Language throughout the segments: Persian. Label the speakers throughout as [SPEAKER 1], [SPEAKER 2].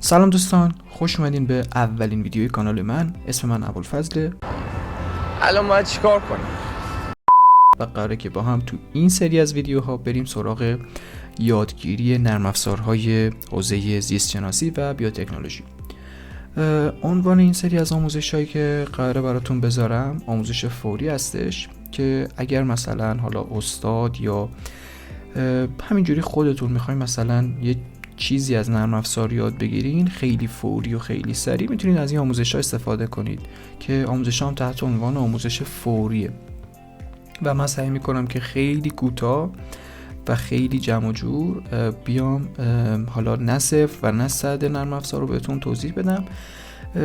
[SPEAKER 1] سلام دوستان، خوش اومدین به اولین ویدیوی کانال من. اسم من ابوالفضله.
[SPEAKER 2] الان باید چیکار کنیم؟
[SPEAKER 1] و قراره که با هم تو این سری از ویدیوها بریم سراغ یادگیری نرم افزارهای حوزه زیست شناسی و بیوتکنولوژی. عنوان این سری از آموزش‌هایی که قراره براتون بذارم آموزش فوری هستش که اگر مثلا حالا استاد یا همینجوری خودتون میخواین مثلا یه چیزی از نرم افزار یاد بگیرین، خیلی فوری و خیلی سریع میتونید از این آموزش‌ها استفاده کنید که آموزش‌ها هم تحت عنوان آموزش فوریه و من سعی میکنم که خیلی کوتاه و خیلی جمع و جور بیام حالا نه صفر و نه صد نرم افزار رو بهتون توضیح بدم،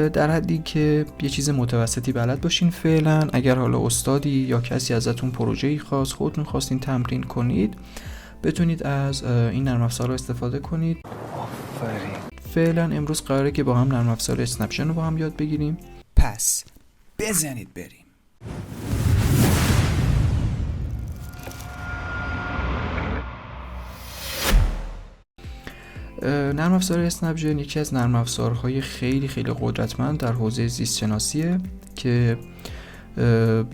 [SPEAKER 1] در حدی که یه چیز متوسطی بلد باشین فعلا. اگر حالا استادی یا کسی ازتون پروژه‌ای خواست، خودتون خواستین تمرین کنید، بتونید از این نرم افزار رو استفاده کنید.
[SPEAKER 2] آفرین.
[SPEAKER 1] فعلا امروز قراره که با هم نرم افزار اسنپشن رو با هم یاد بگیریم.
[SPEAKER 3] پس بزنید بریم.
[SPEAKER 1] نرم افزار اسنپشن یکی از نرم افزارهای خیلی خیلی قدرتمند در حوزه زیست شناسیه که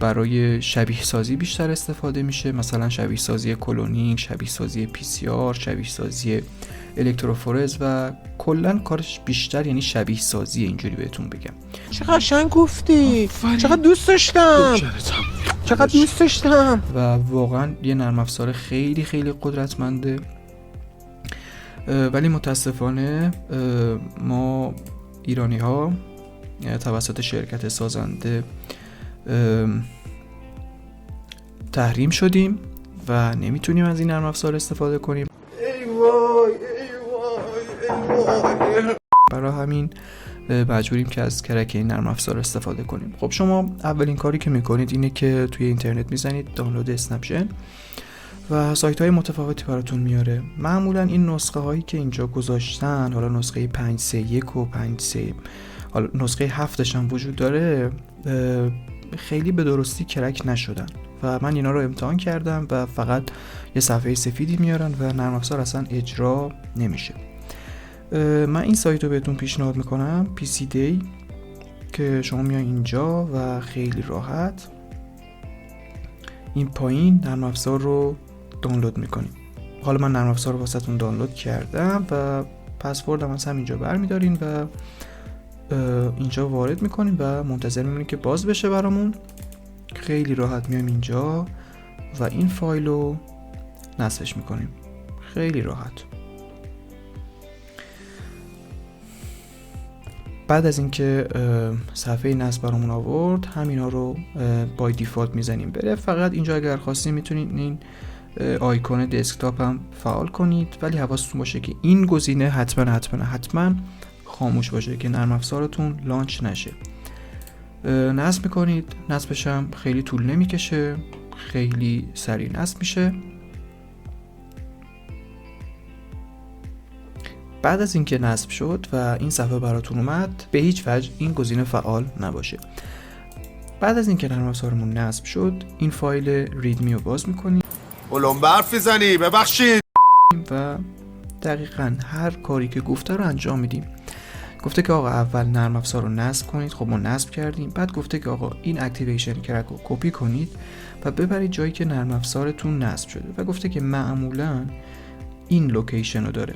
[SPEAKER 1] برای شبیه سازی بیشتر استفاده میشه، مثلا شبیه سازی کلونینگ، شبیه سازی PCR، شبیه سازی الکتروفورز و کلا کارش بیشتر یعنی شبیه سازی. اینجوری بهتون بگم.
[SPEAKER 2] چقدر قشنگ گفتی. چقدر دوست داشتم.
[SPEAKER 1] و واقعا یه نرم افزار خیلی خیلی قدرتمنده، ولی متاسفانه ما ایرانی ها توسط شرکت سازنده تحریم شدیم و نمیتونیم از این نرم افزار استفاده کنیم.
[SPEAKER 2] ای وای.
[SPEAKER 1] برای همین مجبوریم که از کرک این نرم افزار استفاده کنیم. خب شما اولین کاری که میکنید اینه که توی اینترنت میزنید دانلود اسنپشن و سایت های متفاوتی براتون میاره. معمولا این نسخه هایی که اینجا گذاشتن، حالا نسخه 531 و 53، حالا نسخه 7 هم وجود داره، خیلی به درستی کرک نشدن و من اینا رو امتحان کردم و فقط یه صفحه سفیدی میارن و نرم افزار اصلا اجرا نمیشه. من این سایت رو بهتون پیشنهاد میکنم، PC Day، که شما میای اینجا و خیلی راحت این پایین نرم افزار رو دانلود میکنیم. حالا من نرم افزار رو واسهتون دانلود کردم و پسوردم از همینجا برمیدارین و اینجا وارد میکنیم و منتظر میمونیم که باز بشه برامون. خیلی راحت میایم اینجا و این فایل رو نصبش میکنیم. خیلی راحت. بعد از اینکه صفحه نصب برامون آورد، همینا رو بای دیفالت میزنیم بره. فقط اینجا اگر خواستین میتونید این آیکون دسکتاپ هم فعال کنید، ولی حواستون باشه که این گزینه حتما خاموش باشه که نرم افزارتون لانچ نشه. نصب میکنید، نصبش هم خیلی طول نمیکشه، خیلی سریع نصب میشه. بعد از اینکه نصب شد و این صفحه براتون اومد، به هیچ وجه این گزینه فعال نباشه. بعد از اینکه نرم افزارمون نصب شد، این فایل ریدمی رو باز میکنیم.
[SPEAKER 4] اولم برف میزنی، ببخشید.
[SPEAKER 1] و دقیقاً هر کاری که گفته رو انجام میدیم. گفته که آقا اول نرم افزار رو نصب کنید. خب ما نصب کردیم. بعد گفته که آقا این اکتیویشن کرک رو کپی کنید و ببرید جایی که نرم افزارتون نصب شده و گفته که معمولاً این لوکیشن رو داره.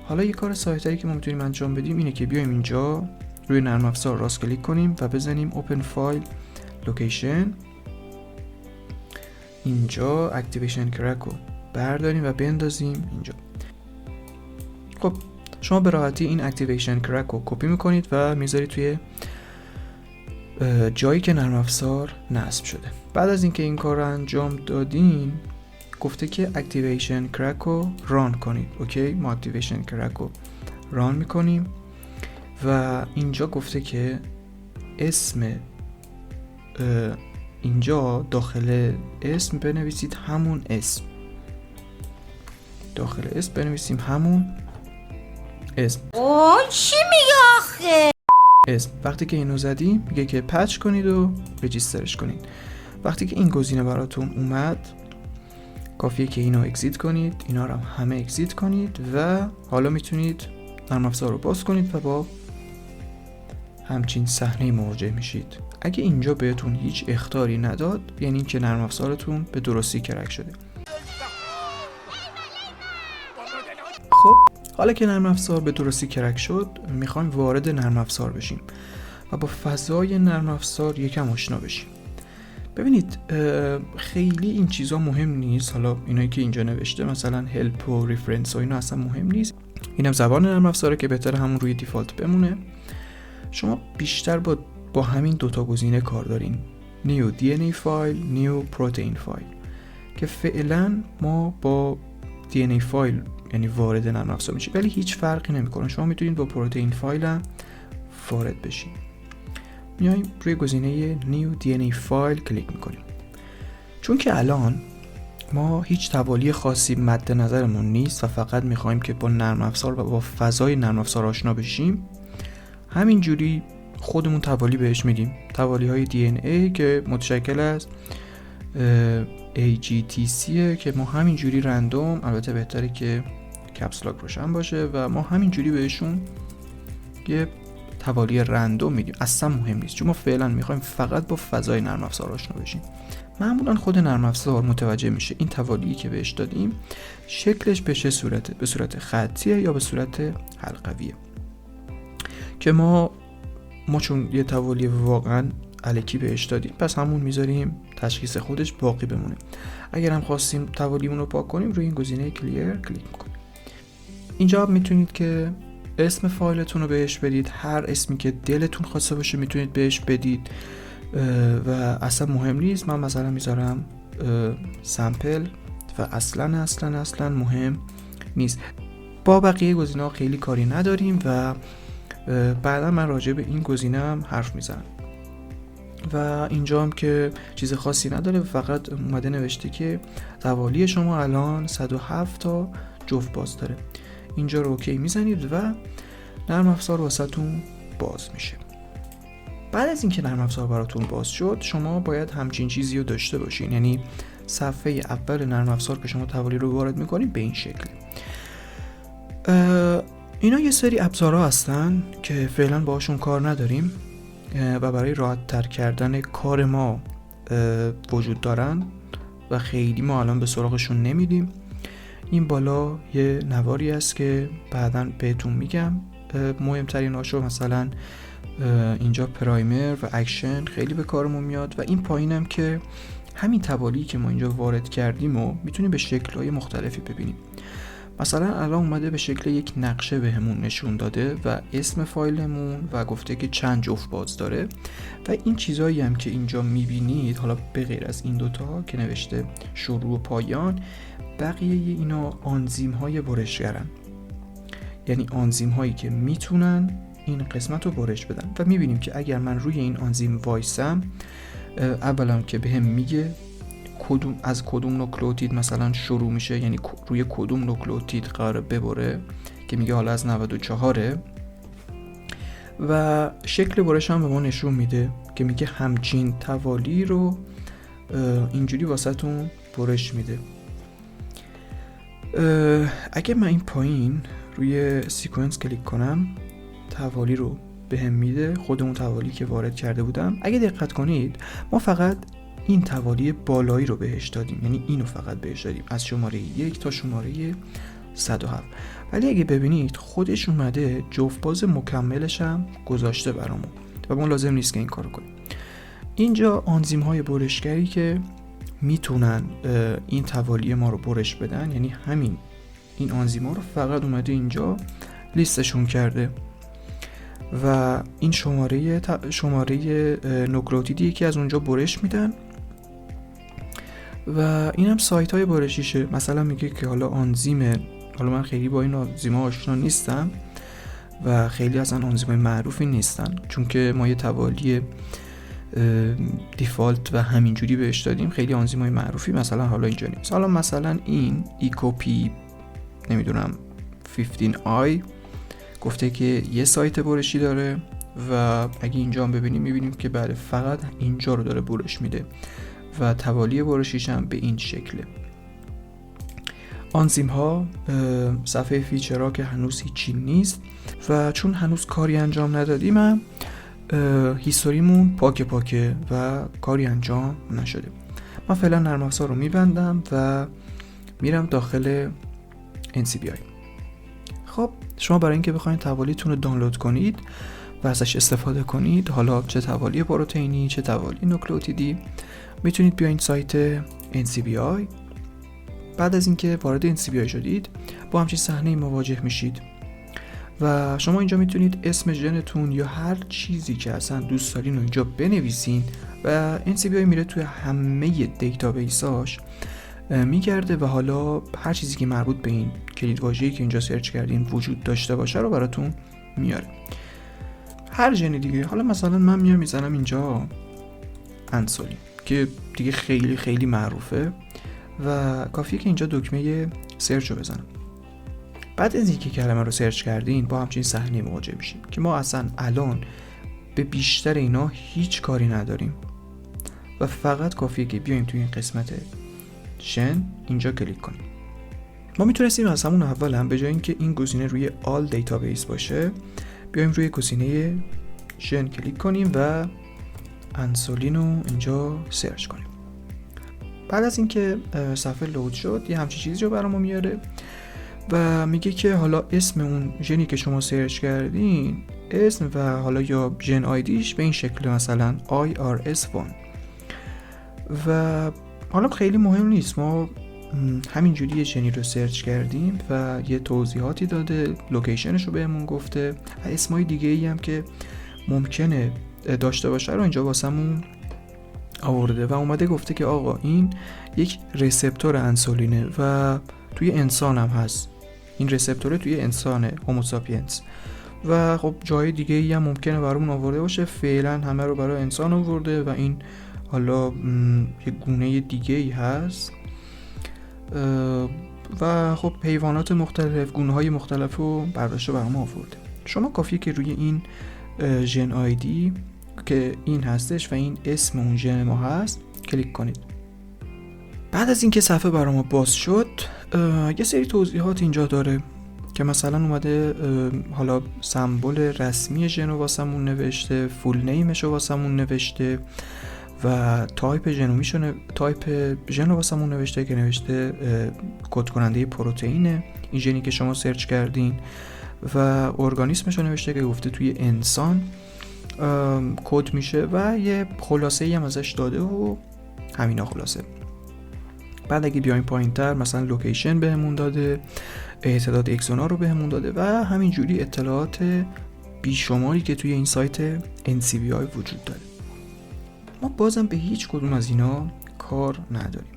[SPEAKER 1] حالا یه کار سایتایی که ما میتونیم انجام بدیم اینه که بیایم اینجا روی نرم افزار راست کلیک کنیم و بزنیم اوپن فایل لوکیشن. اینجا اکتیویشن کرک رو برداریم و بندازیم اینجا. خب شما به راحتی این اکتیویشن کرک رو کپی میکنید و میذارید توی جایی که نرم افزار نصب شده. بعد از اینکه این کار رو انجام دادین، گفته که اکتیویشن کرک رو ران کنید. اوکی، ما اکتیویشن کرک رو ران میکنیم و اینجا گفته که اسم اینجا داخل اسم بنویسید همون اسم. داخل اسم بنویسیم همون اسم.
[SPEAKER 5] چی میگه آخه؟
[SPEAKER 1] اسم. وقتی که اینو زدیم میگه که پچ کنید و رجیسترش کنید. وقتی که این گزینه براتون اومد، کافیه که اینو اکزیت کنید، اینا رو همه اکزیت کنید و حالا میتونید نرم افزار رو باز کنید و با همچین صحنه مواجه میشید. اگه اینجا بهتون هیچ اخطاری نداد یعنی که نرم افزارتون به درستی کرک شده. خب حالا که نرم افزار به درستی کرک شد میخوایم وارد نرم افزار بشیم و با فضای نرم افزار یکم آشنا بشیم. ببینید خیلی این چیزا مهم نیست، حالا اینایی که اینجا نوشته مثلا هلپ و ریفرنس و اینا اصلا مهم نیست، اینم زبان نرم افزاره که بهتره همون روی دیفالت بمونه. شما بیشتر با همین دوتا گزینه کار دارین، نیو DNA فایل، نیو پروتئین فایل، که فعلا ما با DNA فایل یعنی وارد نرم افزار میشیم ولی هیچ فرقی نمیکنه. شما میتونید با پروتئین فایل هم وارد بشین. میایم روی گزینه نیو DNA فایل کلیک میکنیم. چون که الان ما هیچ توالی خاصی مد نظرمون نیست و فقط میخوایم که با نرم افزار و با فضای نرم افزار آشنا بشیم، همینجوری خودمون توالی بهش میدیم. توالی های DNA که متشکل از AGTC که ما همینجوری رندوم، البته بهتره که کپس لاک روشن باشه و ما همینجوری بهشون یه توالی رندوم میدیم. اصلا مهم نیست چون ما فعلا میخوایم فقط با فضای نرم افزار آشنا بشیم. معمولا خود نرم افزار متوجه میشه این توالی که بهش دادیم شکلش به چه صورته، به صورت خطیه یا به صورت حلقویه، که ما چون یه توالی واقعا الکی بهش دادیم پس همون میذاریم تشخیص خودش باقی بمونه. اگر هم خواستیم توالیمون رو پاک کنیم روی این گزینه کلیر کلیک میکنیم. اینجا میتونید که اسم فایلتون رو بهش بدید، هر اسمی که دلتون خواسته باشه میتونید بهش بدید و اصلا مهم نیست. من مثلا میذارم سامپل و اصلا مهم نیست. با بقیه گزینه‌ها خیلی کاری نداریم و بعدا من راجع به این گزینه هم حرف میزنم. و اینجا هم که چیز خاصی نداره، فقط اومده نوشته که توالی شما الان 107 تا جفت باز داره. اینجا رو اوکی میزنید و نرم افزار واسهتون باز میشه. بعد از اینکه نرم افزار براتون باز شد شما باید همچین چیزی رو داشته باشین، یعنی صفحه اول نرم افزار که شما توالی رو وارد میکنید به این شکل. اینا یه سری ابزارها هستن که فعلا باهاشون کار نداریم و برای راحت تر کردن کار ما وجود دارن و خیلی ما الان به سراغشون نمیدیم. این بالا یه نواری است که بعداً بهتون میگم. مهمترین هاشو مثلا اینجا پرایمر و اکشن خیلی به کارمون میاد و این پایینم که همین توالی که ما اینجا وارد کردیم و میتونیم به شکل‌های مختلفی ببینیم. مثلا الان اومده به شکل یک نقشه بهمون نشون داده و اسم فایلمون و گفته که چند جفت باز داره و این چیزایی هم که اینجا میبینید، حالا به غیر از این دوتا که نوشته شروع و پایان، بقیه اینا آنزیم های برشگرن، یعنی آنزیم هایی که میتونن این قسمت رو برش بدن و میبینیم که اگر من روی این آنزیم وایسم اولا که بهم میگه از کدوم نوکلئوتید مثلا شروع میشه، یعنی روی کدوم نوکلئوتید قراره ببره که میگه حالا از 94 و شکل برش هم به ما نشون میده که میگه همچین توالی رو اینجوری واسهتون برش میده. اگه من این پایین روی سیکونس کلیک کنم توالی رو بهم میده، خودمون توالی که وارد کرده بودم. اگه دقت کنید ما فقط این توالی بالایی رو بهش دادیم، یعنی اینو فقط بهش دادیم از شماره 1 تا شماره 107. ولی اگه ببینید خودش اومده جفت باز مکملش هم گذاشته برامون و ما لازم نیست که این کارو کنیم. اینجا آنزیم های برشگری که میتونن این توالی ما رو برش بدن، یعنی همین این آنزیم ها رو فقط اومده اینجا لیستشون کرده و این شماره نوکلئوتیدی که از اونجا برش میدن و این هم سایت های برشیشه. مثلا میگه که حالا من خیلی با این آنزیم ها آشنا نیستم و خیلی از آنزیم های معروفی نیستن چون که ما یه توالی دیفالت و همینجوری بهش دادیم. خیلی آنزیم های معروفی مثلا حالا اینجا نیست. حالا مثلا این ایکوپی نمیدونم 15i گفته که یه سایت برشی داره و اگه اینجا هم ببینیم میبینیم که بله فقط اینجا رو داره برش میده و توالی برشیش هم به این شکله. آنزیم ها، صفحه فیچرها که هنوز هیچی نیست و چون هنوز کاری انجام ندادیم من هیستوریمون پاکه و کاری انجام نشده. من فعلا نرم افزار رو میبندم و میرم داخل NCBI. خب شما برای اینکه بخواید توالیتون رو دانلود کنید و ازش استفاده کنید، حالا چه توالی پروتئینی چه توالی نوکلئوتیدی، میتونید بیاین سایت NCBI. بعد از اینکه وارد NCBI شدید با همچین صحنه مواجه میشید و شما اینجا میتونید اسم ژنتون یا هر چیزی که اصلا دوست دارین رو اینجا بنویسین و NCBI میره توی همه دیتابیساش میگرده و حالا هر چیزی که مربوط به این کلید واژه‌ای که اینجا سرچ کردین وجود داشته باشه رو براتون میاره. هر ژن دیگه، حالا مثلا من میام میزنم اینجا انسولین که دیگه خیلی خیلی معروفه و کافیه که اینجا دکمه سرچ رو بزنم. بعد از اینکه کلمه رو سرچ کردین با همچین صحنه مواجه میشیم که ما اصلا الان به بیشتر اینا هیچ کاری نداریم و فقط کافیه که بیایم توی این قسمت ژن اینجا کلیک کنیم. ما میتونستیم از همون اول هم به جای اینکه این گزینه روی آل دیتابیس باشه بیایم روی گزینه ژن کلیک کنیم و انسولین رو اینجا سرچ کنیم. بعد از اینکه صفحه لود شد یه همچین چیزی رو برامون میاره و میگه که حالا اسم اون ژنی که شما سرچ کردین، اسم و حالا یا ژن آیدیش به این شکل مثلا IRS1 و حالا خیلی مهم نیست، ما همینجوری یه ژنی رو سرچ کردیم و یه توضیحاتی داده، لوکیشنش رو بهمون گفته، اسمای دیگه ای هم که ممکنه داشته باشه رو اینجا واسمون آورده و اومده گفته که آقا این یک رسپتور انسولینه و توی انسان هم هست، این رسپتوره توی انسانه هوموساپینس و خب جای دیگه ای هم ممکنه برامون آورده باشه، فعلا همه رو برای انسان آورده و این حالا یه گونه دیگه ای هست و خب حیوانات مختلف، گونه های مختلف رو برداشته برام آورده. شما کافیه که روی این ژن آیدی که این هستش و این اسم اون ژن ما هست کلیک کنید. بعد از اینکه صفحه برام باز شد یه سری توضیحات اینجا داره که مثلا اومده حالا سمبل رسمی ژن رو واسمون نوشته، فول نیمش رو واسمون نوشته و تایپ ژن رو واسمون نوشته که نوشته کد کننده پروتئینه این ژنی که شما سرچ کردین و ارگانیسمش رو نوشته که گفته توی انسان کد میشه و یه خلاصه ای هم ازش داده و همینا خلاصه. بعد اگه بیایم پایین‌تر مثلا لوکیشن بهمون داده، تعداد اکسونا رو بهمون داده و همینجوری اطلاعات بیشماری که توی این سایت NCBI وجود داره. ما بازم به هیچ کدوم از اینا کار نداریم.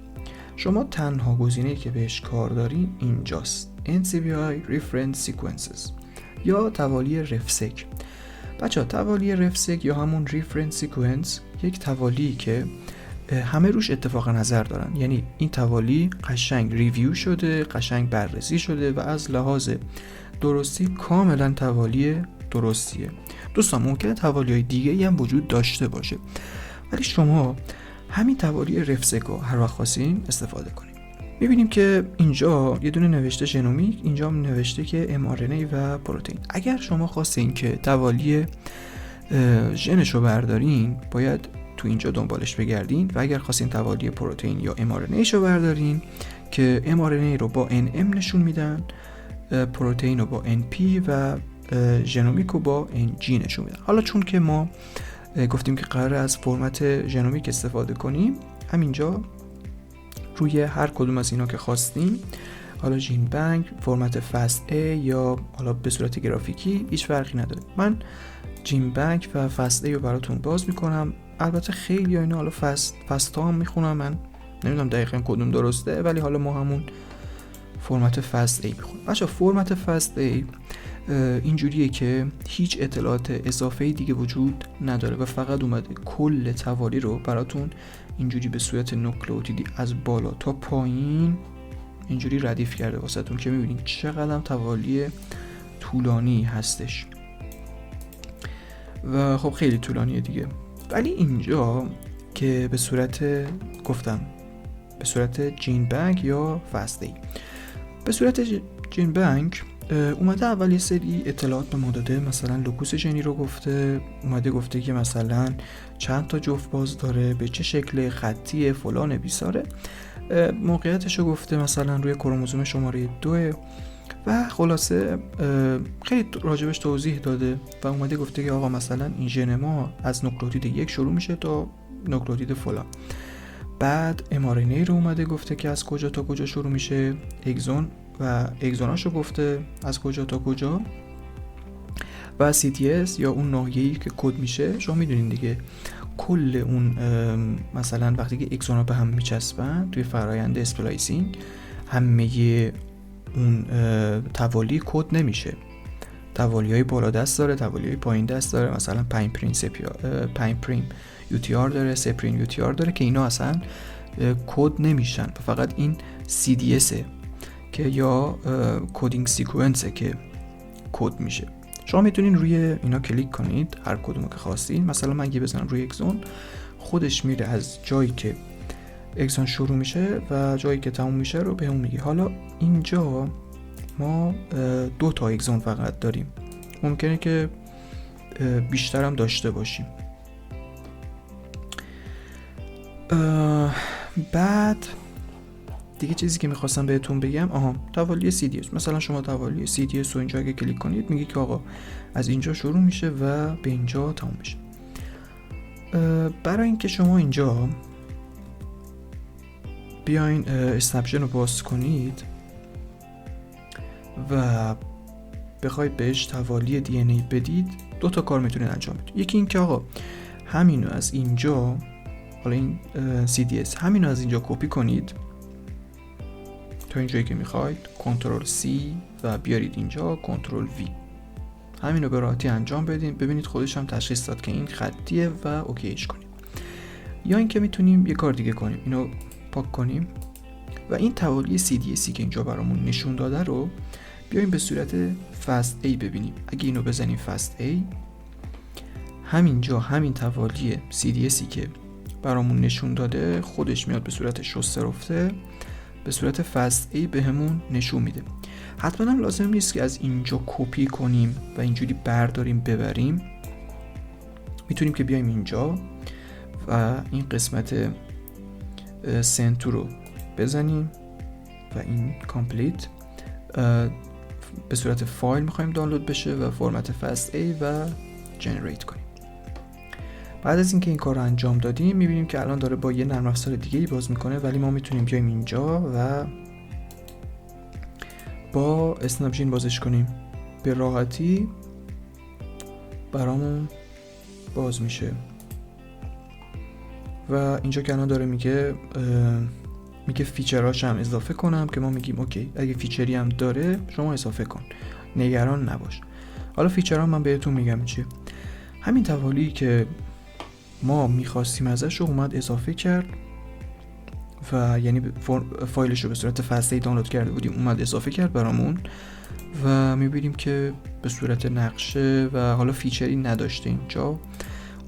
[SPEAKER 1] شما تنها گزینه‌ای که بهش کار دارین اینجاست، NCBI Reference Sequences یا توالی رفسک. بچه ها توالی رفسک یا همون Reference Sequence یک توالی که همه روش اتفاق نظر دارن، یعنی این توالی قشنگ ریویو شده، قشنگ بررسی شده و از لحاظ درستی کاملا توالی درستیه. دوستان ممکنه توالی‌های دیگه‌ای هم وجود داشته باشه ولی شما همین توالی رفسک رو هر وقت خواستین استفاده کنید. میبینیم که اینجا یه دونه نوشته ژنومیک، اینجا هم نوشته که mRNA و پروتئین. اگر شما خواستین که توالی ژنش رو بردارین باید تو اینجا دنبالش بگردین و اگر خواستین توالی پروتئین یا mRNA رو بردارین که mRNA رو با NM نشون میدن، پروتئین رو با NP و ژنومیک رو با NG نشون میدن. حالا چون که ما گفتیم که قراره از فرمت ژنومیک استفاده کنیم، همینجا روی هر کدوم از اینا که خواستیم، حالا جین بانک، فرمت فست A یا حالا به صورت گرافیکی هیچ فرقی نداره. من جین بانک و فست A رو براتون باز میکنم. البته خیلی اینا حالا فست ها هم میخونم، من نمیدونم دقیقاً کدوم درسته ولی حالا ما همون فرمت فست A میخونم. بچه فرمت فست A اینجوریه که هیچ اطلاعات اضافه‌ای دیگه وجود نداره و فقط اومده کل توالی رو براتون اینجوری به صورت نوکلئوتیدی از بالا تا پایین اینجوری ردیف کرده واسهتون که میبینید چقدر توالی طولانی هستش و خب خیلی طولانیه دیگه. ولی اینجا که به صورت گفتم به صورت جین بانک یا فست ای به صورت جین بانک اومده اول یه سری اطلاعات به ما داده، مثلا لوکوس ژنی رو گفته، اومده گفته که مثلا چند تا جفت باز داره، به چه شکل، خطی، فلان، بیساره، موقعیتش رو گفته مثلا روی کروموزوم شماره 2 و خلاصه خیلی راجبش توضیح داده و اومده گفته که آقا مثلا این ژن ما از نوکلئوتید 1 شروع میشه تا نوکلئوتید فلان. بعد mRNA رو اومده گفته که از کجا تا کجا شروع میشه، اگزون و اگزوناشو گفته از کجا تا کجا، و CTS یا اون ناحیه‌ای که کد میشه. شما میدونین دیگه کل اون مثلا وقتی که اگزونا به هم میچسبن توی فرایند اسپلایسینگ، همه اون توالی کد نمیشه، توالی‌های بالا دست داره، توالی‌های پایین دست داره، مثلا 5 پریم UTR داره، 3 پریم UTR داره که اینا اصلا کد نمیشن و فقط این CDS که یا کدینگ سیکونسه که کد میشه. شما میتونین روی اینا کلیک کنید، هر کدومو که خواستین. مثلا من اگه بزنم روی اگزون، خودش میره از جایی که اگزون شروع میشه و جایی که تموم میشه رو بهمون میگه. حالا اینجا ما 2 تا اگزون فقط داریم، ممکنه که بیشتر هم داشته باشیم. بعد دیگه چیزی که میخواستم بهتون بگم، توالی CDS. مثلا شما توالی CDS رو اینجا اگه کلیک کنید میگه که آقا از اینجا شروع میشه و به اینجا تموم میشه. برای اینکه شما اینجا بیاین اسنپشن رو باز کنید و بخواید بهش توالی DNA بدید، 2 تا کار میتونید انجام بدید. یکی این که آقا همینو از اینجا، حالا این CDS، همینو از اینجا کپی کنید تا اینجایی که میخواید، کنترل C و بیارید اینجا کنترل V. همینو به راحتی انجام بدین، ببینید خودش هم تشخیص داد که این خطیه و اوکیش کنیم. یا اینکه میتونیم یه کار دیگه کنیم، اینو پاک کنیم و این توالی CDSی که اینجا برامون نشون داده رو بیایم به صورت فست A ببینیم. اگه اینو بزنیم فست A، همینجا همین توالی CDSی که برامون نشون داده خودش میاد به صورت شسته رفته، به صورت فست A به همون نشون میده. حتما هم لازم نیست که از اینجا کپی کنیم و اینجوری برداریم ببریم. میتونیم که بیایم اینجا و این قسمت سنتو رو بزنیم و این کامپلیت به صورت فایل میخوایم دانلود بشه و فرمت فست A و جنریت کنیم. بعد از اینکه این کار رو انجام دادیم میبینیم که الان داره با یه نرم افزار دیگه ای باز میکنه، ولی ما میتونیم بیایم اینجا و با اسنپجین بازش کنیم. به راحتی برامون باز میشه و اینجا که الان داره میگه فیچراش هم اضافه کنم که ما میگیم اوکی، اگه فیچری هم داره شما اضافه کن، نگران نباش. حالا فیچرها من بهتون میگم چیه. همین توالی که ما میخواستیم ازش رو اومد اضافه کرد و یعنی فایلش رو به صورت فست دانلود کرده بودیم، اومد اضافه کرد برامون و میبینیم که به صورت نقشه و حالا فیچری نداشته اینجا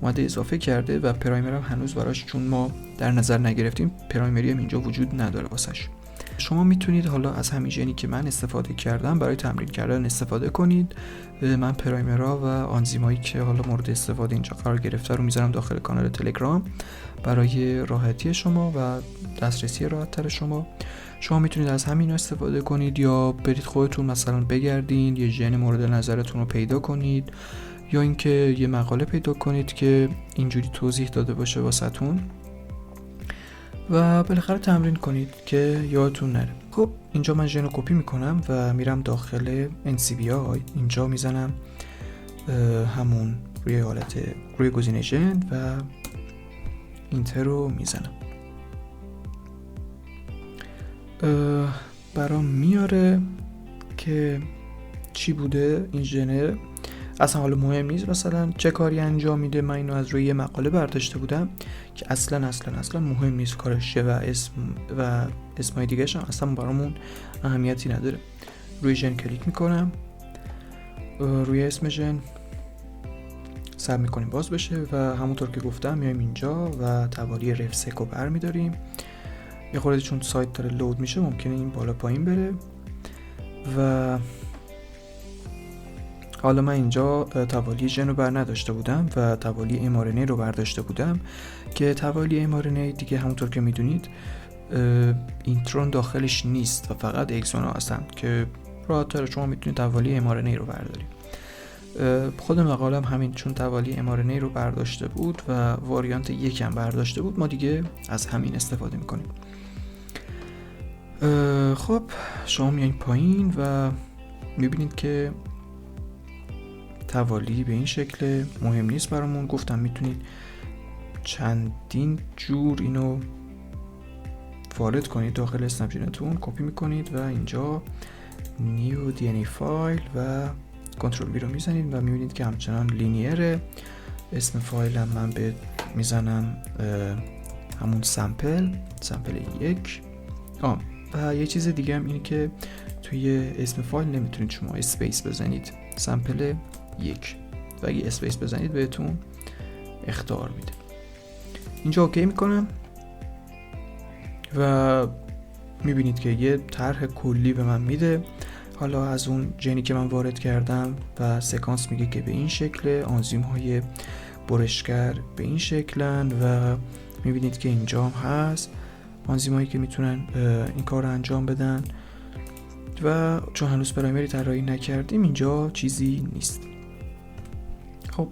[SPEAKER 1] اومده اضافه کرده و پرایمر هم هنوز براش چون ما در نظر نگرفتیم پرایمری هم اینجا وجود نداره واسش. شما میتونید حالا از همین ژنی که من استفاده کردم برای تمرین کردن استفاده کنید. من پرایمرها و آنزیمایی که حالا مورد استفاده اینجا قرار گرفته رو میذارم داخل کانال تلگرام برای راحتی شما و دسترسی راحت‌تر شما. شما میتونید از همین استفاده کنید یا برید خودتون مثلا بگردین یه ژن مورد نظرتون رو پیدا کنید یا اینکه یه مقاله پیدا کنید که اینجوری توضیح داده باشه واسهتون و بالاخره تمرین کنید که یادتون نره. خب اینجا من ژن رو کپی میکنم و میرم داخل NCBI، اینجا میزنم همون روی حالت روی گزینه ژن و اینتر رو میزنم. برام میاره که چی بوده این ژن، اصلا حالا مهم نیست مثلا چه کاری انجام میده. من اینو از روی یه مقاله برداشته بودم که اصلا مهم نیست کارش چیه و اسمای دیگه‌ش هم اصلا برامون اهمیتی نداره. روی ژن کلیک میکنم، روی اسم ژن ساب میکنیم باز بشه و همونطور که گفتم میایم اینجا و توالی رفسک رو برمیداریم. یه خورده چون سایت داره لود میشه ممکنه این بالا پایین بره و حالا من اینجا توالی ژن رو بر نداشته بودم و توالی mRNA رو برداشته بودم که توالی mRNA دیگه همونطور که میدونید اینترون داخلش نیست و فقط اکسون ها هستن که راحت‌تر شما میتونید توالی mRNA رو بردارید. خود مقالم همین، چون توالی mRNA رو برداشته بود و واریانت 1 هم برداشته بود، ما دیگه از همین استفاده میکنیم. خب شما میایین پایین و میبینید که توالی به این شکل مهم نیست برامون. گفتم میتونید چندین جور اینو وارد کنید داخل اسنپ جنتون، کپی میکنید و اینجا نیو DNA فایل و کنترل وی رو میزنید و میبینید که همچنان لینیره. اسم فایلم من به میزنم همون سمپل 1. و یه چیز دیگه هم اینه که توی اسم فایل نمیتونید شما اسپیس بزنید، سمپل 1 و اگه اسپیس بزنید بهتون اخطار میده. اینجا اوکی میکنم و میبینید که یه طرح کلی به من میده. حالا از اون ژنی که من وارد کردم و سکانس میگه که به این شکل، آنزیم های برشگر به این شکلن و میبینید که اینجا هم هست آنزیم هایی که میتونن این کار رو انجام بدن و چون هنوز پرایمری طراحی نکردیم اینجا چیزی نیست. خب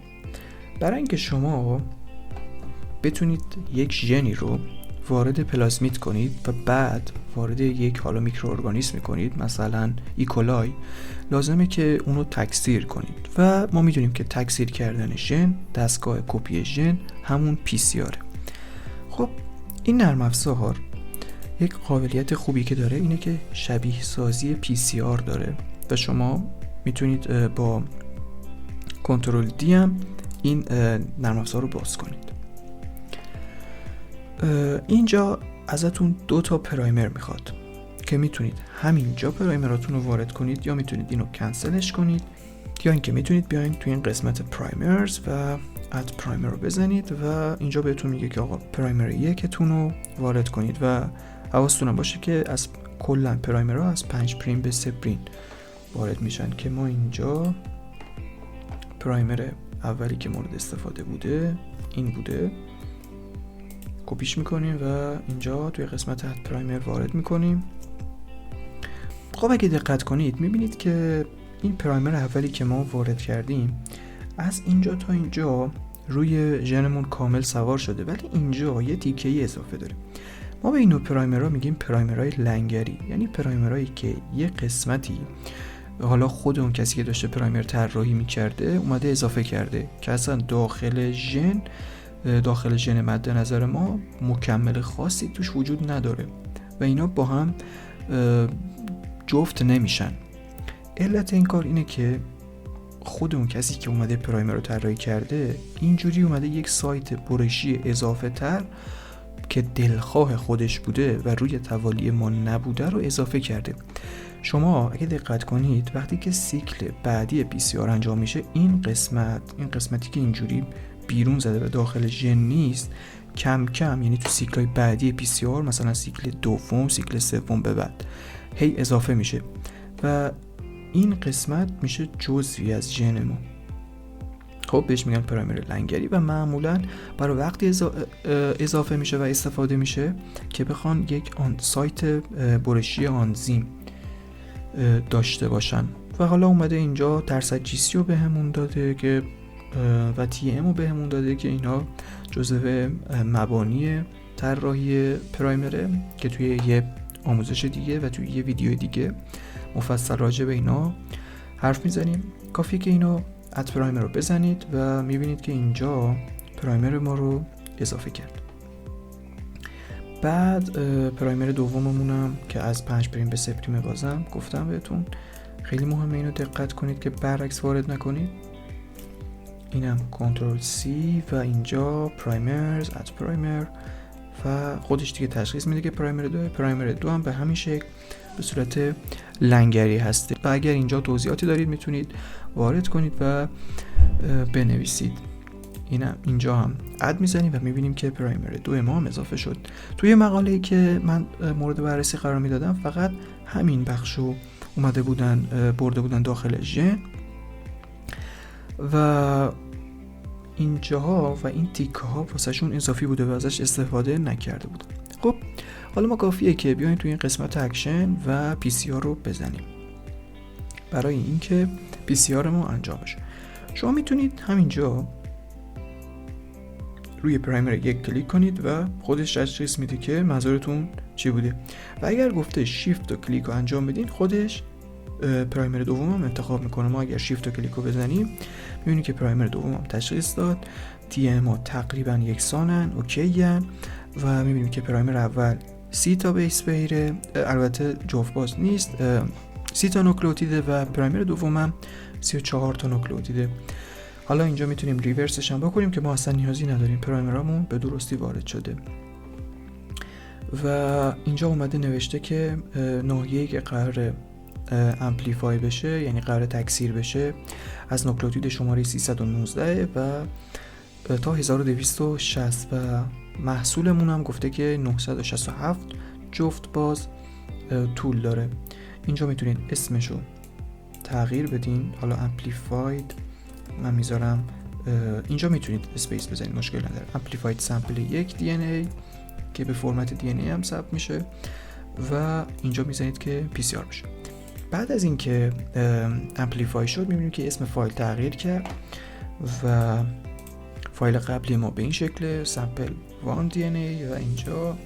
[SPEAKER 1] برای اینکه شما بتونید یک ژنی رو وارد پلازمیت کنید و بعد وارد یک حالا میکروارگانیسم کنید، مثلا ایکولای، لازمه که اونو تکثیر کنید و ما میدونیم که تکثیر کردن ژن، دستگاه کپی ژن همون PCR. خب این نرم افزار یک قابلیت خوبی که داره اینه که شبیه سازی PCR داره و شما میتونید با کنترل دی هم این نرم افزار رو باز کنید. اینجا ازتون 2 تا پرایمر میخواد که میتونید همینجا پرایمراتون رو وارد کنید یا میتونید اینو کنسلش کنید یا اینکه میتونید بیاین تو این قسمت پرایمرز و اد پرایمر رو بزنید و اینجا بهتون میگه که آقا پرایمر 1 رو وارد کنید و حواستون باشه که از کلا پرایمرها از 5 پریم به 3 پریم وارد میشن که ما اینجا پرایمر اولی که مورد استفاده بوده این بوده، کپیش میکنیم و اینجا توی قسمت اد پرایمر وارد میکنیم. خب اگه دقت کنید میبینید که این پرایمر اولی که ما وارد کردیم از اینجا تا اینجا روی ژنمون کامل سوار شده، ولی اینجا یه تیکه‌ای اضافه داره. ما به اینو پرایمرها میگیم پرایمرهای لنگری، یعنی پرایمرهایی که یه قسمتی حالا خود اون کسی که داشته پرایمر طراحی میکرده اومده اضافه کرده که اصلا داخل ژن مد نظر ما مکمل خاصی توش وجود نداره و اینا با هم جفت نمیشن. علت این کار اینه که خود اون کسی که اومده پرایمر رو طراحی کرده اینجوری اومده یک سایت برشی اضافه تر که دلخواه خودش بوده و روی توالی ما نبوده رو اضافه کرده. شما اگه دقت کنید وقتی که سیکل بعدی PCR انجام میشه این قسمتی که اینجوری بیرون زده و داخل ژن نیست کم کم، یعنی تو سیکل‌های بعدی PCR مثلا سیکل دوم، سیکل سوم به بعد هی اضافه میشه و این قسمت میشه جزئی از ژن ما. خب بهش میگن پرایمر لنگری و معمولا برای وقتی اضافه میشه و استفاده میشه که بخوان یک سایت برشی آنزیم داشته باشن و حالا اومده اینجا درصد GC رو بهمون داده که و TM رو بهمون داده که اینا جزو مبانی طراحی پرایمره که توی یه آموزش دیگه و توی یه ویدیو دیگه مفصل راجع به اینا حرف میزنیم. کافیه که اینو اد پرایمر رو بزنید و میبینید که اینجا پرایمر ما رو اضافه کرد. بعد پرایمر دوممونم که از 5 پریم به 3 پریم بازم گفتم بهتون خیلی مهمه اینو دقت کنید که برعکس وارد نکنید. اینم کنترل C و اینجا پرایمرز اد پرایمر و خودش دیگه تشخیص میده که پرایمر دو هم به همین شکل به صورت لنگری هسته و اگر اینجا توضیحاتی دارید میتونید وارد کنید و بنویسید. اینجا هم اد میزنیم و میبینیم که پرایمر 2 ما هم اضافه شد. توی مقاله‌ای که من مورد بررسی قرار میدادم فقط همین بخشو اومده بودن برده بودن داخل ژن و اینجاها و این تیکه ها واسهشون اضافی بوده و ازش استفاده نکرده بودن. خب حالا ما کافیه که بیایم توی این قسمت اکشن و PCR رو بزنیم برای اینکه PCR ما انجام بشه. شما میتونید همینجا روی پرایمر 1 کلیک کنید و خودش تشخیص میده که منظورتون چی بوده و اگر گفته شیفت و کلیک رو انجام بدین خودش پرایمر دوم هم انتخاب میکنه. ما اگر شیفت و کلیک رو بزنیم میبینید که پرایمر دوم هم تشخیص داد، تی ام ها تقریبا یکسانن، اوکی هن و میبینید که پرایمر اول 30 تا بیس پیره، البته جفت باز نیست، 30 تا نوکلئوتیده و پرایمر دوم هم 34 تا نوکلئوتیده. حالا اینجا میتونیم ریورسش هم بکنیم که ما اصلا نیازی نداریم، پرایمرامون به درستی وارد شده و اینجا اومده نوشته که ناحیه‌ای که قرار امپلیفای بشه یعنی قرار تکثیر بشه از نوکلئوتید شماره 319 و تا 1260 و محصولمون هم گفته که 967 جفت باز طول داره. اینجا میتونید اسمشو تغییر بدین، حالا امپلیفاید من میذارم، اینجا میتونید اسپیس بزنید مشکل نداره، امپلیفاید سامپل 1 DNA که به فرمت DNA هم ثبت میشه و اینجا میزنید که PCR بشه. بعد از اینکه امپلیفای شد میبینیم که اسم فایل تغییر کرد و فایل قبلی ما به این شکل سامپل 1 DNA و اینجا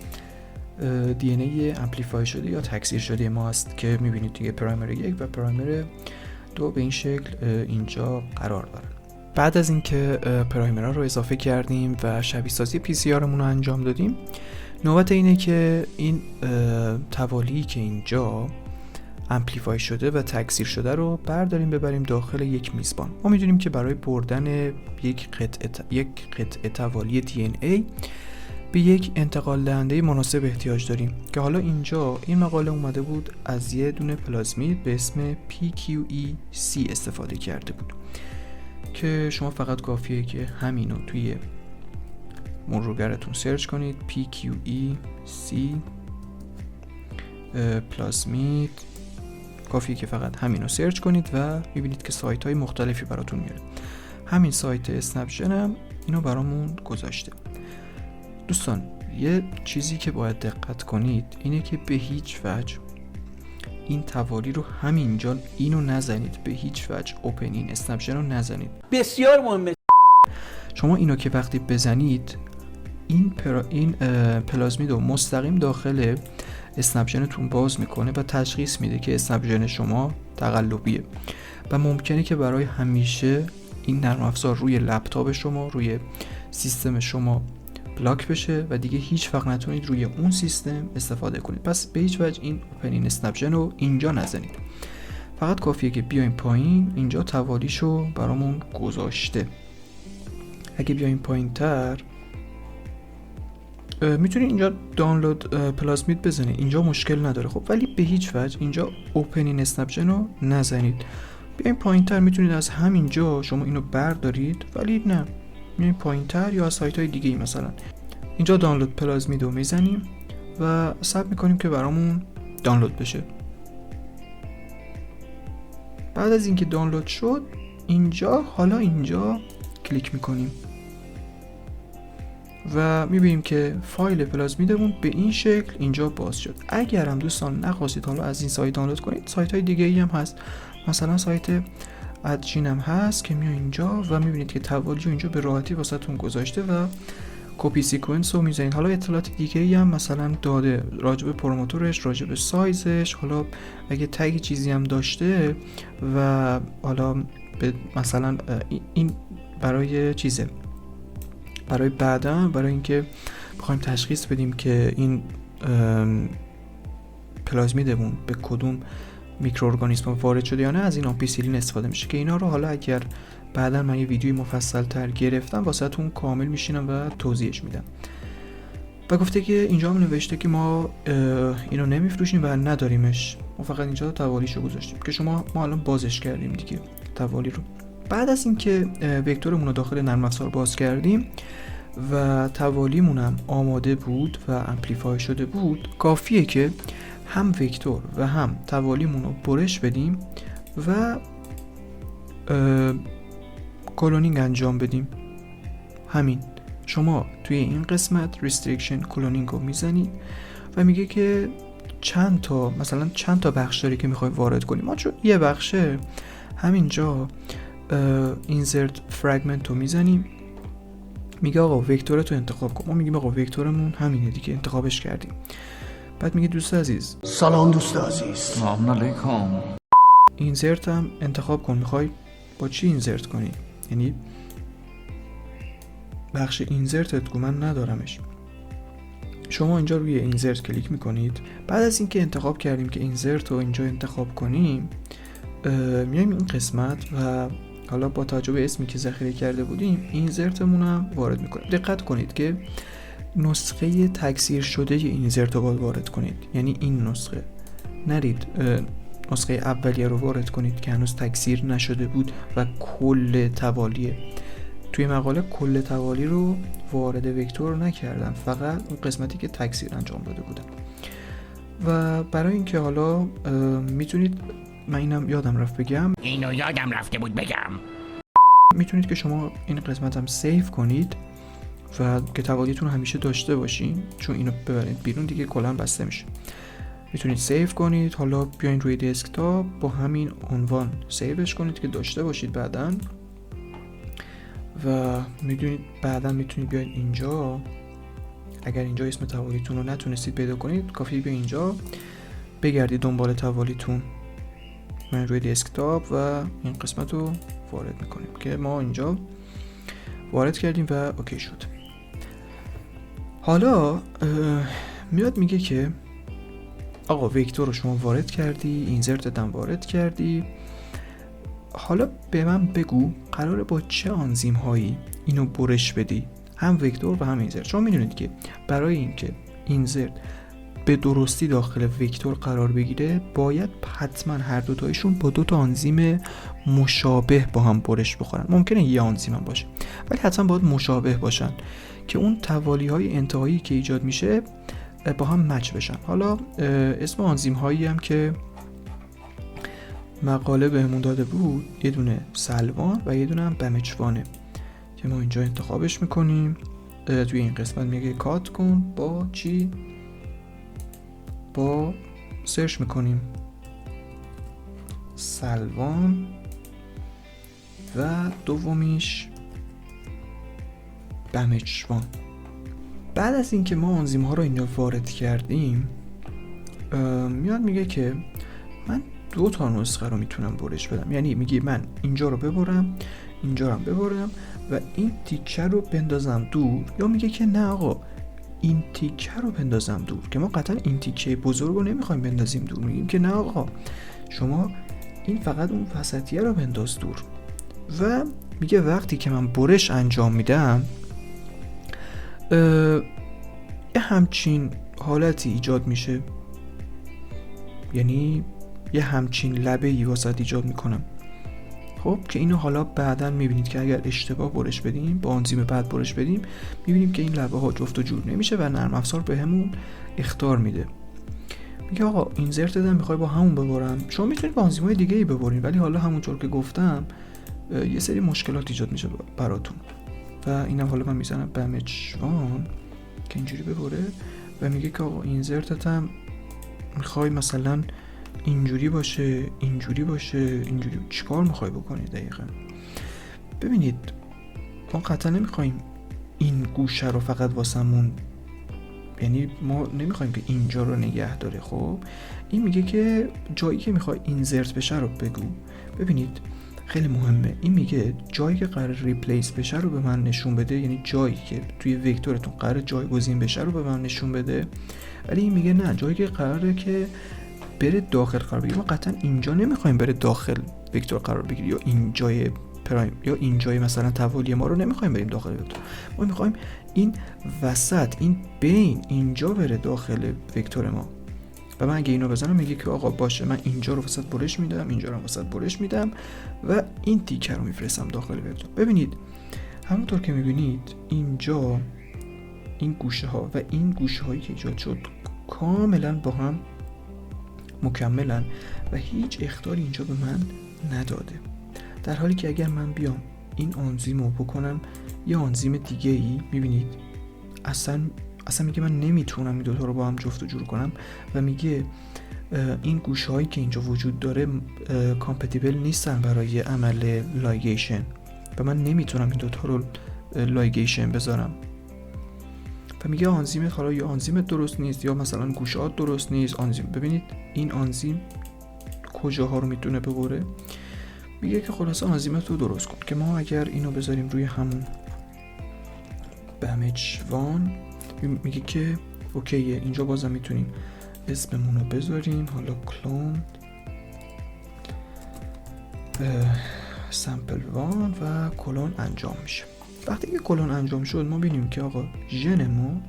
[SPEAKER 1] DNA امپلیفای شده یا تکثیر شده ما است که میبینید دیگه پرایمر 1 و پرایمر 2 به این شکل اینجا قرار دارن. بعد از اینکه پرایمرها رو اضافه کردیم و شبیه سازی PCR مون رو انجام دادیم، نوبت اینه که این توالی که اینجا امپلیفای شده و تکثیر شده رو برداریم ببریم داخل یک میزبان. ما میدونیم که برای بردن یک قطعه توالی DNA به یک انتقال دهنده مناسب احتیاج داریم که حالا اینجا این مقاله اومده بود از یه دونه پلازمید به اسم PQEC استفاده کرده بود که شما فقط کافیه که همینو توی مرورگرتون سرچ کنید PQEC پلازمید، کافیه که فقط همینو سرچ کنید و میبینید که سایت های مختلفی براتون میاره. همین سایت اسنپ ژن هم اینو برامون گذاشته. دوستان یه چیزی که باید دقت کنید اینه که به هیچ وجه این توالی رو همینجا اینو نزنید، به هیچ وجه اوپنین اسنپ ژن رو نزنید.
[SPEAKER 2] بسیار مهمه.
[SPEAKER 1] شما اینو که وقتی بزنید این پلازمید رو مستقیم داخل اسنپ ژنتون باز میکنه و تشخیص میده که اسنپ ژن شما تقلبیه و ممکنه که برای همیشه این نرم افزار روی لپتاپ شما، روی سیستم شما بلاک بشه و دیگه هیچ وقت نتونید روی اون سیستم استفاده کنید. پس به هیچ وجه این اوپنین اسنپ ژن رو اینجا نزنید. فقط کافیه که بیایم پایین، اینجا توالیشو برامون گذاشته. اگه بیایم پایین تر میتونید اینجا دانلود پلازمید بزنید، اینجا مشکل نداره. خب ولی به هیچ وجه اینجا اوپنین اسنپ ژن رو نزنید. بیایم پایین تر میتونید از همینجا شما اینو بردارید، ولی نه، میایم پایین تر یا از سایت های دیگه ای مثلا اینجا دانلود پلازمید رو میزنیم و ثبت میکنیم که برامون دانلود بشه. بعد از اینکه دانلود شد حالا اینجا کلیک میکنیم و میبینیم که فایل پلازمیدمون به این شکل اینجا باز شد. اگر هم دوستان نخواستید حالا از این سایت دانلود کنید، سایت های دیگه ای هم هست، مثلا سایت ادجین هم هست که میاد اینجا و میبینید که توالی اینجا به راحتی واسهتون گذاشته و کپی سیکونس رو میزنید. حالا اطلاعات دیگه ای هم مثلا داده راجع به پروموتورش، راجع به سایزش، حالا اگه تگ چیزی هم داشته و حالا مثلا این برای چیزه، برای بعدا، برای اینکه بخوایم تشخیص بدیم که این پلازمیدمون به کدوم میکروارگانیسم وارد شده یا نه، از این آمپیسیلین استفاده میشه که اینا رو حالا اگر بعدا من یه ویدیوی مفصل تر گرفتم واسهتون کامل میشینم و توضیحش میدم. و گفته که اینجا هم نوشته که ما اینو نمیفروشیم و نداریمش، ما فقط اینجا توالیشو گذاشتیم که ما الان بازش کردیم دیگه توالی رو. بعد از اینکه وکتورمون رو داخل نرم افزار باز کردیم و توالیمون هم آماده بود و امپلیفای شده بود، کافیه که هم وکتور و هم توالیمون رو برش بدیم و کلونینگ انجام بدیم. همین. شما توی این قسمت ریستریکشن کلونینگ رو میزنید و میگه که چند تا بخش داری که میخوای وارد کنیم. ما چون یه بخشه همینجا اینسرت فرگمنت رو میزنیم، میگه آقا وکتورتو انتخاب کن. ما میگیم آقا وکتورمون همینه دیگه، انتخابش کردیم. بعد میگه دوست عزیز،
[SPEAKER 2] سلام دوست عزیز.
[SPEAKER 6] سلام علیکم.
[SPEAKER 1] اینسرت هم انتخاب کن، میخوای با چی اینسرت کنی؟ یعنی بخش اینسرتت گو من ندارمش. شما اینجا روی اینسرت کلیک میکنید. بعد از اینکه انتخاب کردیم که اینسرت رو اینجا انتخاب کنیم، میایم این قسمت و حالا با توجه به اسمی که ذخیره کرده بودیم اینسرتمون هم وارد میکنیم. دقت کنید که نسخه تکثیر شده اینسرت رو باید وارد کنید، یعنی این نسخه، نرید نسخه اولیه رو وارد کنید که هنوز تکثیر نشده بود و کل توالیه. توی مقاله کل توالی رو وارد وکتور نکردم، فقط اون قسمتی که تکثیر انجام داده بودم. و برای اینکه حالا میتونید، من اینم یادم رفت بگم، میتونید که شما این قسمت هم سیو کنید و که توالیتون همیشه داشته باشین، چون اینو ببرید بیرون دیگه کلا بسته میشه. میتونید سیو کنید، حالا بیاین روی دسکتاپ با همین عنوان سیوش کنید که داشته باشید بعداً. و میدونید بعدا میتونید بیاین اینجا، اگر اینجا اسم توالیتون رو نتونستید پیدا کنید کافیه بیا اینجا بگردید دنبال توالیتون. من روی دسکتاپ و این قسمت رو وارد میکنیم که ما اینجا وارد کردیم و اوکی شد. حالا میاد میگه که آقا وکتور رو شما وارد کردی، اینسرت هم وارد کردی، حالا به من بگو قراره با چه آنزیم هایی اینو برش بدی، هم وکتور و هم اینسرت. شما میدونید که برای اینکه اینسرت به درستی داخل وکتور قرار بگیره باید حتما هر دو تایشون با دو تا آنزیم مشابه با هم برش بخورن. ممکنه یه آنزیم هم باشه ولی حتما باید مشابه باشن که اون توالی های انتهایی که ایجاد میشه با هم مچ بشن. حالا اسم آنزیم هایی هم که مقاله بهمون داده بود، یه دونه سلوان و یه دونه هم بمچوانه که ما اینجا انتخابش میکنیم. توی این قسمت میگه کات کن با چی؟ با سرچ میکنیم سلوان و دومیش بمچوان. بعد از اینکه ما آنزیم ها رو اینجا وارد کردیم، میاد میگه که من 2 تا نسخه رو میتونم برش بدم. یعنی میگه من اینجا رو ببرم، اینجا رو ببرم و این تیکه رو بندازم دور، یا میگه که نه آقا این تیکه رو بندازم دور، که ما قطعا این تیکه بزرگ رو نمیخوایم بندازیم دور. میگیم که نه آقا شما این فقط اون وسطیه رو بنداز دور. و میگه وقتی که من برش انجام میدم یه همچین حالتی ایجاد میشه، یعنی یه همچین لبه‌ای واسط ایجاد میکنم. خب که اینو حالا بعداً میبینید که اگر اشتباه برش بدیم، با آنزیم بعد برش بدیم، میبینیم که این لبه ها جفت و جور نمیشه و نرم افزار بهمون اخطار میده. میگه آقا اینسرت دادم میخوای با همون ببرم، شما میتونید با آنزیم‌های دیگه ای ببرین ولی حالا همونطور که گفتم یه سری مشکلات ایجاد میشه براتون. و اینم حالا من میزنم بمچوان که اینجوری ببره و میگه که آقا اینسرتت هم میخوای مثلا اینجوری باشه، اینجوری باشه، اینجوری. چیکار میخوای بکنی دقیقاً؟ ببینید ما قطعا نمیخوایم این گوشه رو فقط واسمون، یعنی ما نمیخوایم که اینجا رو نگه داره. خب این میگه که جایی که میخوای اینسرت بشه رو بگو. ببینید خیلی مهمه، این میگه جایی که قرار ریپلیس بشه رو به من نشون بده، یعنی جایی که توی وکتورتون قرار جایگزین بشه رو به من نشون بده. ولی این میگه نه، جایی که قراره که بره داخل قرار بگیره. ما قطعا اینجا نمیخوایم بره داخل وکتور قرار بگیره، یا این جای پرایم یا این جای مثلا توالی ما رو نمیخوایم بریم داخل وکتور. ما میخوایم این وسط، این بین اینجا بره داخل وکتور ما. و من اگه اینو بزنم میگه که آقا باشه من اینجا رو وسط برش میدم، اینجا رو وسط برش میدم و این تیکه رو میفرستم داخل وکتور. ببینید همونطور که میبینید اینجا این گوشه ها و این گوشه هایی که ایجاد شد کاملا با هم مکملن و هیچ اخطاری اینجا به من نداده. در حالی که اگر من بیام این آنزیم رو بکنم یه آنزیم دیگه ای، میبینید اصلا میگه من نمیتونم این دوتا رو با هم جفت و جور کنم و میگه این گوشه هایی که اینجا وجود داره کامپتیبل نیستن برای عمل لایگیشن و من نمیتونم این دوتا رو لایگیشن بذارم و میگه آنزیمت حالا یا آنزیمت درست نیست یا مثلا گوشهات درست نیست. آنزیم، ببینید این آنزیم کجاها رو میتونه ببره. میگه که خلاصه آنزیمت رو درست کن که ما اگر اینو بذاریم روی همون BAMH1 میگه که اوکیه. اینجا بازم میتونیم اسممون رو بذاریم، حالا کلون سامپل 1 و کلون انجام میشه. وقتی که کلون انجام شد ما ببینیم که آقا ژن ما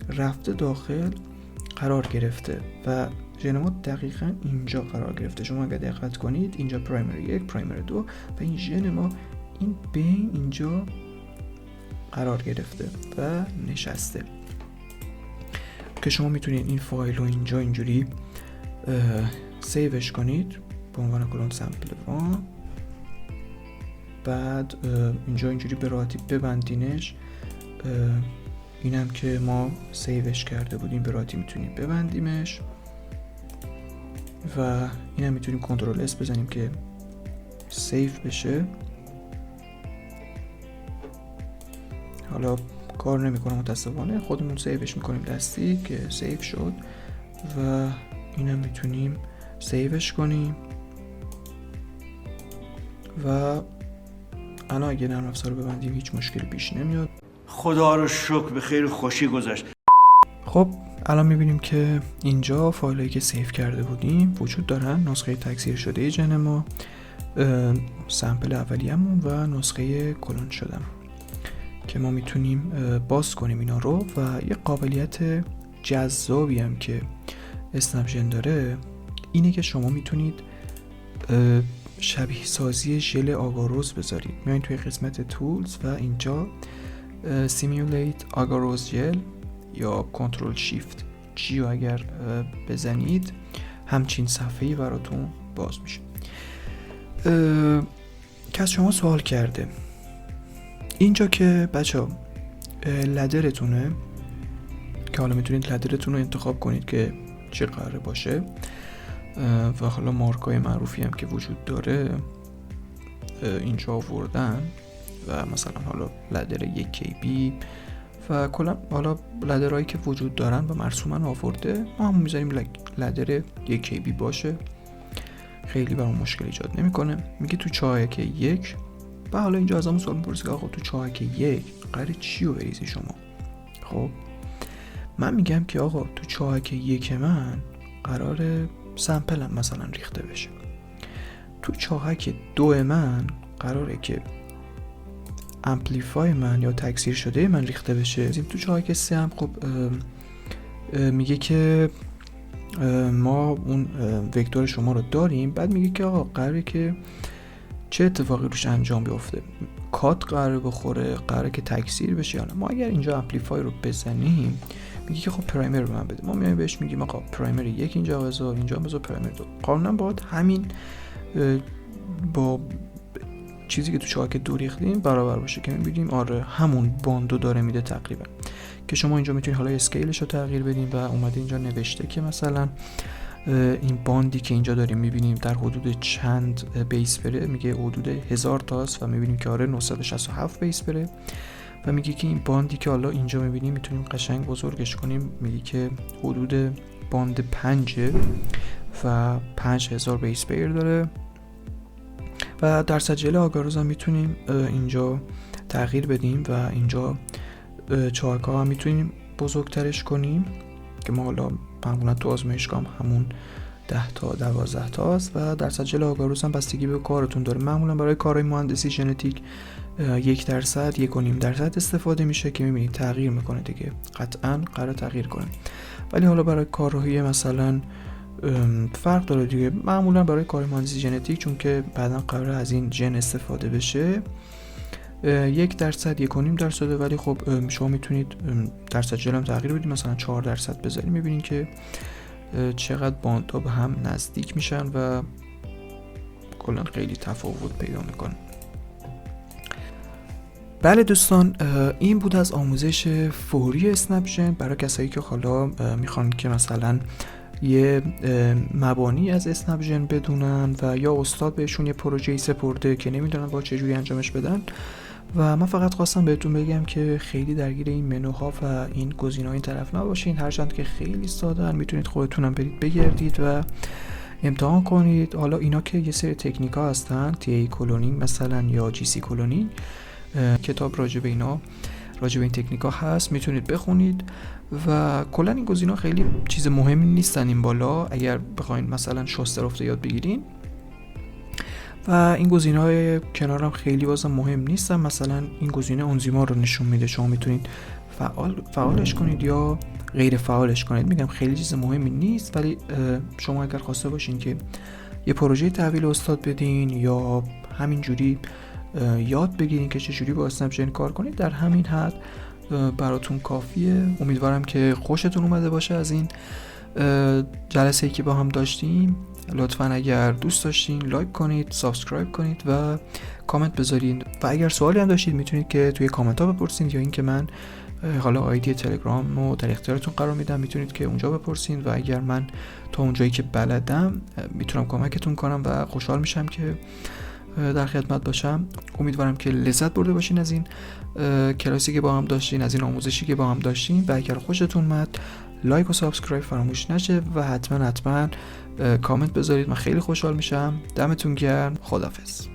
[SPEAKER 1] رفته داخل قرار گرفته و ژن ما دقیقاً اینجا قرار گرفته. شما اگر دقت کنید اینجا پرایمر 1 پرایمر 2 و این ژن ما این بین اینجا قرار گرفته و نشسته که شما میتونید این فایل رو اینجا اینجوری سیوش کنید به عنوان کلون سامپل 1. بعد اینجا اینجوری به راحتی ببندینش. اینم که ما سیوش کرده بودیم به راحتی میتونیم ببندیمش و اینم میتونیم کنترل اس بزنیم که سیو بشه. حالا کار نمیکنه متاسفانه، خودمون سیوش میکنیم دستی که سیو شد و اینم میتونیم سیوش کنیم و الان اگه نرم افزار رو ببندیم هیچ مشکلی پیش نمیاد.
[SPEAKER 6] خدا رو شکر به خیر خوشی گذشت.
[SPEAKER 1] خب الان میبینیم که اینجا فایلایی که سیو کرده بودیم وجود دارن، نسخه تکثیر شده ژن ما، سامپل اولیه‌مون و نسخه کلون شدم که ما میتونیم باز کنیم اینا رو. و یه قابلیت جذابی هم که اسنپ ژن داره اینه که شما میتونید شبیه سازی ژل آگاروز بذارید. میایین توی قسمت تولز و اینجا سیمیولیت آگاروز ژل یا کنترل شیفت جی رو اگر بزنید همچین صفحه‌ای براتون باز میشه. کس شما سوال کرده اینجا که بچه لدرتونه که حالا میتونید لدرتون رو انتخاب کنید که چه قراره باشه و حالا مارکای معروفی هم که وجود داره اینجا آوردن و مثلا حالا لدر 1KB و کلا حالا لدرهایی که وجود دارن و مرسومن آورده. ما هم میذاریم لدر 1KB باشه، خیلی برام مشکل ایجاد نمیکنه. میگه تو چاهک 1 و حالا اینجا ازمون سوال میپرسه که آقا تو چاهک 1 قراره چی رو بریزی شما؟ خب من میگم که آقا تو چاهک 1 من قراره سامپلم مثلا ریخته بشه. تو چاهک 2 من قراره که امپلیفای من یا تکثیر شده من ریخته بشه. تو چاهک 3 هم خب میگه که ما اون وکتور شما رو داریم. بعد میگه که آقا قراره که چه اتفاقی روش انجام بیفته، کات قراره بخوره، قراره که تکثیر بشه یا نه. ما اگر اینجا امپلیفای رو بزنیم میگه که خب پرایمر رو من بده. ما میایم بهش میگیم آقا پرایمر 1 اینجا بذار، اینجا بذار پرایمر 2. قانونا باید همین با چیزی که تو چاهک 2 ریختیم برابر باشه که میبینیم آره همون باندو داره میده تقریبا. که شما اینجا میتونید حالا اسکیلش رو تغییر بدین و اومده اینجا نوشته که مثلا این باندی که اینجا داریم میبینیم در حدود چند بیس بره. میگه حدود 1000 تاست و میبینیم که آره 967 بیس بره و میگه که این باندی که حالا اینجا میبینیم میتونیم قشنگ بزرگش کنیم. میگه که حدود باند 5 و 5000 بیس پیر داره و در سجل آگاروز هم میتونیم اینجا تغییر بدیم و اینجا چاهک ها هم میتونیم بزرگترش کنیم که ما حالا معمولا تو آزمایشگاه همون 10 تا 12 تا است و در سجل آگاروز هم بستگی به کارتون داره. معمولا برای کارهای مهندسی ژنتیک 1% 1.5% استفاده میشه که میبینید تغییر میکنه دیگه، قطعا قرار تغییر کنه. ولی حالا برای کارهای مثلا فرق داره دیگه. معمولا برای کار مهندسی ژنتیک چون که بعدا قرار از این ژن استفاده بشه 1% 1.5% ولی خب شما میتونید درصد ژل هم تغییر بدید، مثلا 4% بذارید. میبینید که چقدر باندها به هم نزدیک میشن و کلا خیلی تفاوت پیدا میکنن. بله دوستان، این بود از آموزش فوری اسنپژن برای کسایی که حالا میخوان که مثلا یه مبانی از اسنپژن بدونن و یا استاد بهشون یه پروژه‌ای سپرده که نمیدونن با چه جوری انجامش بدن. و من فقط خواستم بهتون بگم که خیلی درگیر این منوها و این گزینه‌ها این طرف نباشین، هرچند که خیلی ساده‌ان، میتونید خودتونم برید بگردید و امتحان کنید. حالا اینا که یه سری تکنیک‌ها هستن، تی کلونینگ مثلا یا جی سی کلونینگ، کتاب راجع به اینا، راجع به این تکنیک‌ها هست، میتونید بخونید. و کلا این گزینه‌ها خیلی چیز مهمی نیستن این بالا اگر بخواید مثلا شسترفته یاد بگیرین. و این گزینه‌های کنارم خیلی بازم مهم نیستن. مثلا این گزینه انزیما رو نشون میده، شما میتونید فعالش کنید یا غیر فعالش کنید. میگم خیلی چیز مهمی نیست، ولی شما اگر خواسته باشین که یه پروژه تحویل استاد بدین یا همینجوری یاد بگیرین که چجوری با اسنپژن کار کنید، در همین حد براتون کافیه. امیدوارم که خوشتون اومده باشه از این جلسه‌ای که با هم داشتیم. لطفاً اگر دوست داشتین لایک کنید، سابسکرایب کنید و کامنت بذارین. و اگر سوالی هم داشتید میتونید که توی کامنت ها بپرسید، یا اینکه من حالا آیدی تلگرام رو در اختیارتون قرار میدم، میتونید که اونجا بپرسین. و اگر من تا اونجایی که بلدم میتونم کمکتون کنم و خوشحال میشم که در خدمت باشم. امیدوارم که لذت برده باشین از این کلاسی که با هم داشتین، از این آموزشی که با هم داشتین. و اگر خوشتون اومد لایک و سابسکرایب فراموش نشه و حتما کامنت بذارید، من خیلی خوشحال میشم. دمتون گرم، خداحافظ.